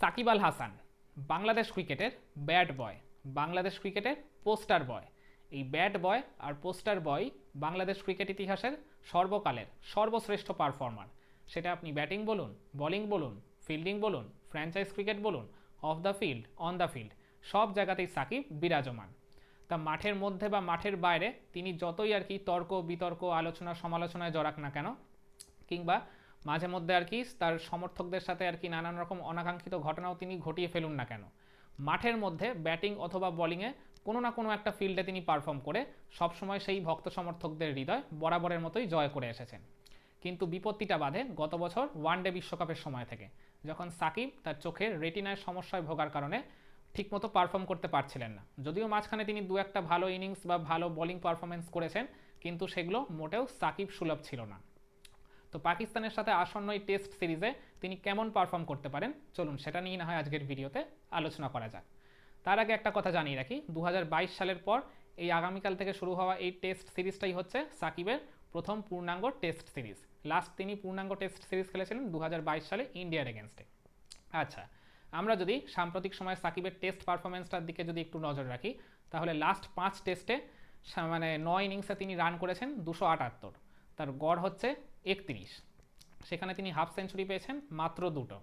সাকিব আল হাসান বাংলাদেশ ক্রিকেটের ব্যাট বয়, বাংলাদেশ ক্রিকেটের পোস্টার বয়। এই ব্যাট বয় আর পোস্টার বয় বাংলাদেশ ক্রিকেট ইতিহাসের সর্বকালের সর্বশ্রেষ্ঠ পারফর্মার। সেটা আপনি ব্যাটিং বলুন, বোলিং বলুন, ফিল্ডিং বলুন, ফ্র্যাঞ্চাইজ ক্রিকেট বলুন, of the field, on the field, সব জায়গাতেই সাকিব বিরাজমান। তা মাঠের মধ্যে বা মাঠের বাইরে তিনি যতই আর কি তর্ক বিতর্ক আলোচনা সমালোচনায় জড়াক না কেন, কিংবা মাঝে মধ্যে আর কি তার সমর্থকদের সাথে আর কি নানান রকম অনাকাঙ্ক্ষিত ঘটনাও তিনি ঘটিয়ে ফেলুন না কেন, মাঠের মধ্যে ব্যাটিং অথবা বোলিংয়ে কোনো না কোনো একটা ফিল্ডে তিনি পারফর্ম করে সবসময় সেই ভক্ত সমর্থকদের হৃদয় বরাবরের মতোই জয় করে এসেছেন। কিন্তু বিপত্তিটা বাধে গত বছর ওয়ানডে বিশ্বকাপের সময় থেকে, যখন সাকিব তার চোখের রেটিনার সমস্যায় ভোগার কারণে ঠিকমতো পারফর্ম করতে পারছিলেন না। যদিও মাঝখানে তিনি দু একটা ভালো ইনিংস বা ভালো বোলিং পারফরমেন্স করেছেন, কিন্তু সেগুলো মোটেও সাকিব সুলভ ছিল না। তো পাকিস্তানের সাথে আসন্ন এই টেস্ট সিরিজে তিনি কেমন পারফর্ম করতে পারেন, চলুন সেটা নিয়ে না হয় আজকের ভিডিওতে আলোচনা করা যাক। তার আগে একটা কথা জানিয়ে রাখি, 2022 সালের পর এই আগামীকাল থেকে শুরু হওয়া এই টেস্ট সিরিজটাই হচ্ছে সাকিবের প্রথম পূর্ণাঙ্গ টেস্ট সিরিজ। লাস্ট তিনি পূর্ণাঙ্গ টেস্ট সিরিজ খেলেছিলেন 2022 সালে ইন্ডিয়ার এগেনস্টে। আচ্ছা, আমরা যদি সাম্প্রতিক সময়ে সাকিবের টেস্ট পারফরমেন্সটার দিকে যদি একটু নজর রাখি, তাহলে লাস্ট 5 টেস্টে মানে 9 ইনিংসে তিনি রান করেছেন 278, তার গড় হচ্ছে 31। সেখানে তিনি হাফ সেঞ্চুরি পেয়েছেন মাত্র 2টো,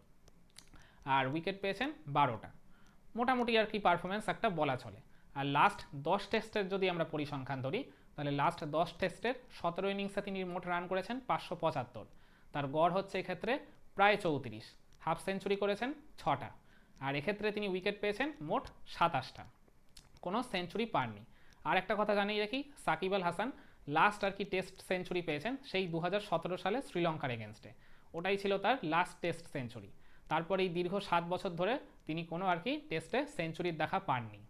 আর উইকেট পেয়েছেন 12টা। মোটামুটি আর কি পারফরমেন্স একটা বলা চলে। আর লাস্ট 10 টেস্টের যদি আমরা পরিসংখ্যান ধরি, তাহলে লাস্ট 10 টেস্টের 17 ইনিংসে তিনি মোট রান করেছেন 575, তার গড় হচ্ছে এক্ষেত্রে প্রায় 34, হাফ সেঞ্চুরি করেছেন 6টা, আর এক্ষেত্রে তিনি উইকেট পেয়েছেন মোট 27টা, কোনো সেঞ্চুরি পাননি। আর একটা কথা জানিয়ে রাখি, সাকিব আল হাসান লাস্ট আর কি টেস্ট সেঞ্চুরি পেয়েছেন সেই 2017 সালে শ্রীলঙ্কার এগেনস্টে, ওটাই ছিল তার লাস্ট টেস্ট সেঞ্চুরি। তারপর এই দীর্ঘ 7 বছর ধরে তিনি কোনো আর কি টেস্টে সেঞ্চুরির দেখা পাননি।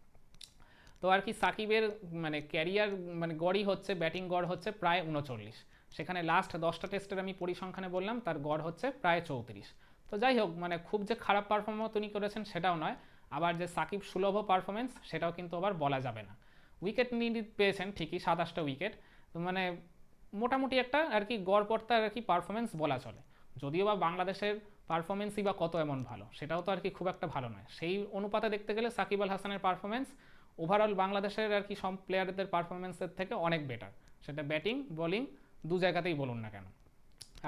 তো আর কি সাকিবের মানে ক্যারিয়ার মানে গড়ই হচ্ছে, ব্যাটিং গড় হচ্ছে প্রায় 39, সেখানে লাস্ট 10টা টেস্টের আমি পরিসংখ্যানে বললাম তার গড় হচ্ছে প্রায় 34। তো যাই হোক, মানে খুব যে খারাপ পারফরমেন্স তিনি করেছেন সেটাও নয়, আবার যে সাকিব সুলভ পারফরমেন্স সেটাও কিন্তু আবার বলা যাবে না। উইকেট নিয়ে পেয়েছেন ঠিকই 27টা উইকেট, মানে মোটামুটি একটা আর কি গড়পড়তার আর কি পারফরমেন্স বলা চলে। যদিও বা বাংলাদেশের পারফরমেন্সই বা কত এমন ভালো, সেটাও তো আর কি খুব একটা ভালো নয়। সেই অনুপাতে দেখতে গেলে সাকিব আল হাসানের পারফরমেন্স ওভারঅল বাংলাদেশের আর কি সব প্লেয়ারদের পারফরমেন্সের থেকে অনেক বেটার, সেটা ব্যাটিং বোলিং দু জায়গাতেই বলুন না কেন।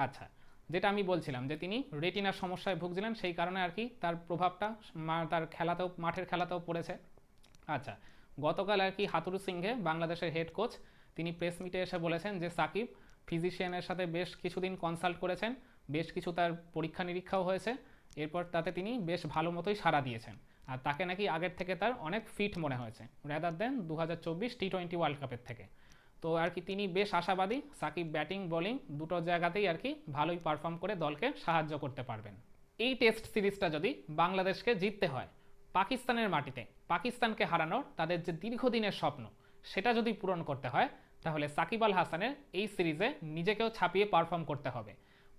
আচ্ছা, যেটা আমি বলছিলাম যে তিনি রেটিনার সমস্যায় ভুগছিলেন, সেই কারণে আর কি তার প্রভাবটা তার খেলাতেও, মাঠের খেলাতেও পড়েছে। আচ্ছা, গতকাল আর কি হাতুরু সিংহে বাংলাদেশের হেড কোচ তিনি প্রেস মিটে এসে বলেছেন যে সাকিব ফিজিশিয়ানের সাথে বেশ কিছুদিন কনসাল্ট করেছেন, বেশ কিছু তার পরীক্ষা নিরীক্ষাও হয়েছে, এরপর তাতে তিনি বেশ ভালো মতোই সাড়া দিয়েছেন। আর তাকে নাকি আগের থেকে তার অনেক ফিট মনে হয়েছে, রেদার দেন 2024 টি20 ওয়ার্ল্ড কাপের থেকে। তো আর কি তিনি বেশ আশাবাদী সাকিব ব্যাটিং বোলিং দুটো জায়গাতেই আর কি ভালোই পারফর্ম করে দলকে সাহায্য করতে পারবেন। এই টেস্ট সিরিজটা যদি বাংলাদেশকে জিততে হয়, পাকিস্তানের মাটিতে পাকিস্তানকে হারানোর তাদের যে দীর্ঘদিনের স্বপ্ন সেটা যদি পূরণ করতে হয়, তাহলে সাকিব আল হাসানের এই সিরিজে নিজেকেও ছাপিয়ে পারফর্ম করতে হবে।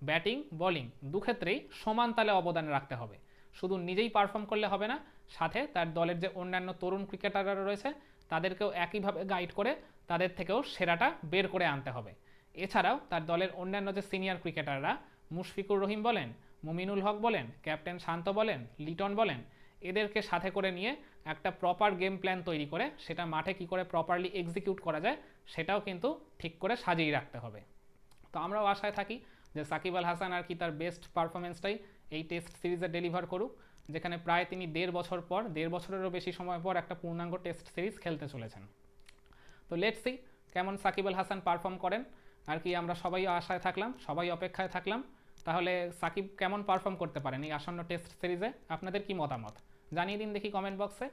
ব্যাটিং বোলিং দুক্ষেত্রেই সমান তালে অবদান রাখতে হবে। শুধু নিজেই পারফর্ম করলে হবে না, সাথে তার দলের যে অন্যান্য তরুণ ক্রিকেটাররা রয়েছে তাদেরকেও একইভাবে গাইড করে তাদের থেকেও সেরাটা বের করে আনতে হবে। এছাড়াও তার দলের অন্যান্য যে সিনিয়র ক্রিকেটাররা, মুশফিকুর রহিম বলেন, মুমিনুল হক বলেন, ক্যাপ্টেন শান্ত বলেন, লিটন বলেন, এদেরকে সাথে করে নিয়ে একটা প্রপার গেম প্ল্যান তৈরি করে সেটা মাঠে কী করে প্রপারলি এক্সিকিউট করা যায় সেটাও কিন্তু ঠিক করে সাজিয়ে রাখতে হবে। তো আমরাও আশায় থাকি যে সাকিব আল হাসান আর কি তার বেস্ট পারফরমেন্সটাই এই টেস্ট সিরিজে ডেলিভার করুক, যেখানে প্রায় তিনি 1.5 বছর পর, 1.5 বছরেরও বেশি সময় পর একটা পূর্ণাঙ্গ টেস্ট সিরিজ খেলতে চলেছেন। তো লেটস সি কেমন সাকিব আল হাসান পারফর্ম করেন আর কি, আমরা সবাই আশায় থাকলাম, সবাই অপেক্ষায় থাকলাম। তাহলে সাকিব কেমন পারফর্ম করতে পারেন এই আসন্ন টেস্ট সিরিজে, আপনাদের কি মতামত জানিয়ে দিন দেখি কমেন্ট বক্সে।